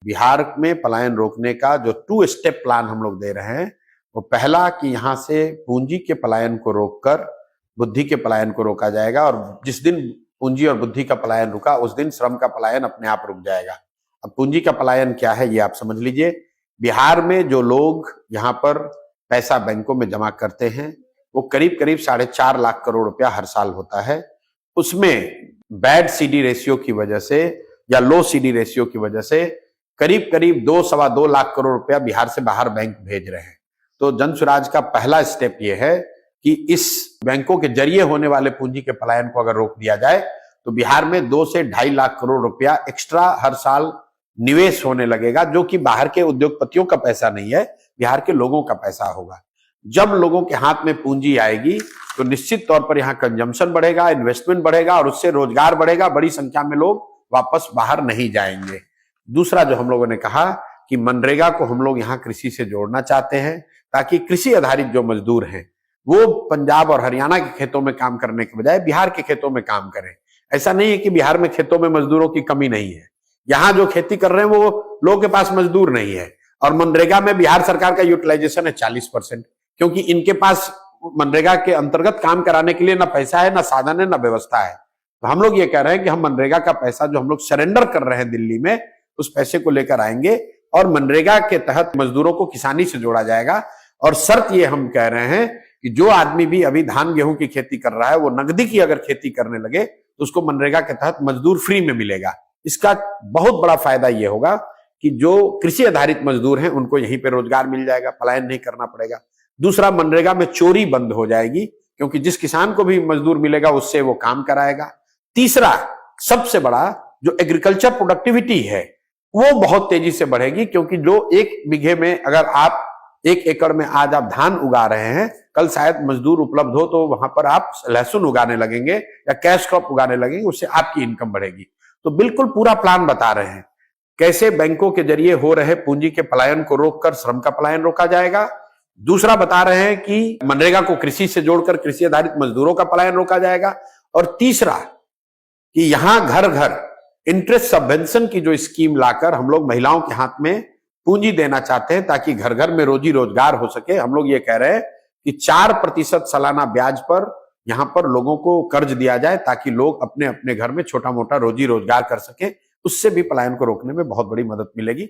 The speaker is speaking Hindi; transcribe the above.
बिहार में पलायन रोकने का जो 2 स्टेप प्लान हम लोग दे रहे हैं, वो पहला कि यहाँ से पूंजी के पलायन को रोककर बुद्धि के पलायन को रोका जाएगा, और जिस दिन पूंजी और बुद्धि का पलायन रुका उस दिन श्रम का पलायन अपने आप रुक जाएगा। अब पूंजी का पलायन क्या है ये आप समझ लीजिए। बिहार में जो लोग यहाँ पर पैसा बैंकों में जमा करते हैं वो करीब करीब 4.5 लाख करोड़ रुपया हर साल होता है। उसमें बैड सीडी रेशियो की वजह से या लो सीडी रेशियो की वजह से करीब करीब 2-2.25 लाख करोड़ रुपया बिहार से बाहर बैंक भेज रहे हैं। तो जन स्वराज का पहला स्टेप ये है कि इस बैंकों के जरिए होने वाले पूंजी के पलायन को अगर रोक दिया जाए तो बिहार में 2 से 2.5 लाख करोड़ रुपया एक्स्ट्रा हर साल निवेश होने लगेगा, जो कि बाहर के उद्योगपतियों का पैसा नहीं है, बिहार के लोगों का पैसा होगा। जब लोगों के हाथ में पूंजी आएगी तो निश्चित तौर पर यहाँ कंजम्पशन बढ़ेगा, इन्वेस्टमेंट बढ़ेगा और उससे रोजगार बढ़ेगा, बड़ी संख्या में लोग वापस बाहर नहीं जाएंगे। दूसरा जो हम लोगों ने कहा कि मनरेगा को हम लोग यहाँ कृषि से जोड़ना चाहते हैं, ताकि कृषि आधारित जो मजदूर हैं वो पंजाब और हरियाणा के खेतों में काम करने के बजाय बिहार के खेतों में काम करें। ऐसा नहीं है कि बिहार में खेतों में मजदूरों की कमी नहीं है, यहाँ जो खेती कर रहे हैं वो लोगों के पास मजदूर नहीं है। और मनरेगा में बिहार सरकार का यूटिलाइजेशन है 40%, क्योंकि इनके पास मनरेगा के अंतर्गत काम कराने के लिए ना पैसा है, ना साधन है, ना व्यवस्था है। तो हम लोग ये कह रहे हैं कि हम मनरेगा का पैसा जो हम लोग सरेंडर कर रहे हैं दिल्ली में, उस पैसे को लेकर आएंगे और मनरेगा के तहत मजदूरों को किसानी से जोड़ा जाएगा। और शर्त ये हम कह रहे हैं कि जो आदमी भी अभी धान गेहूं की खेती कर रहा है वो नकदी की अगर खेती करने लगे तो उसको मनरेगा के तहत मजदूर फ्री में मिलेगा। इसका बहुत बड़ा फायदा ये होगा कि जो कृषि आधारित मजदूर हैं उनको यहीं पे रोजगार मिल जाएगा, पलायन नहीं करना पड़ेगा। दूसरा, मनरेगा में चोरी बंद हो जाएगी, क्योंकि जिस किसान को भी मजदूर मिलेगा उससे वो काम कराएगा। तीसरा, सबसे बड़ा, जो एग्रीकल्चर प्रोडक्टिविटी है वो बहुत तेजी से बढ़ेगी, क्योंकि जो 1 बीघे में अगर आप 1 एकड़ में आज आप धान उगा रहे हैं, कल शायद मजदूर उपलब्ध हो तो वहां पर आप लहसुन उगाने लगेंगे या कैश क्रॉप उगाने लगेंगे, उससे आपकी इनकम बढ़ेगी। तो बिल्कुल पूरा प्लान बता रहे हैं कैसे बैंकों के जरिए हो रहे पूंजी के पलायन को रोककर श्रम का पलायन रोका जाएगा। दूसरा, बता रहे हैं कि मनरेगा को कृषि से जोड़कर कृषि आधारित मजदूरों का पलायन रोका जाएगा। और तीसरा कि यहां घर घर इंटरेस्ट सबवेंशन की जो स्कीम लाकर हम लोग महिलाओं के हाथ में पूंजी देना चाहते हैं, ताकि घर घर में रोजी रोजगार हो सके। हम लोग ये कह रहे हैं कि 4% सालाना ब्याज पर यहां पर लोगों को कर्ज दिया जाए, ताकि लोग अपने अपने घर में छोटा मोटा रोजी रोजगार कर सके। उससे भी पलायन को रोकने में बहुत बड़ी मदद मिलेगी।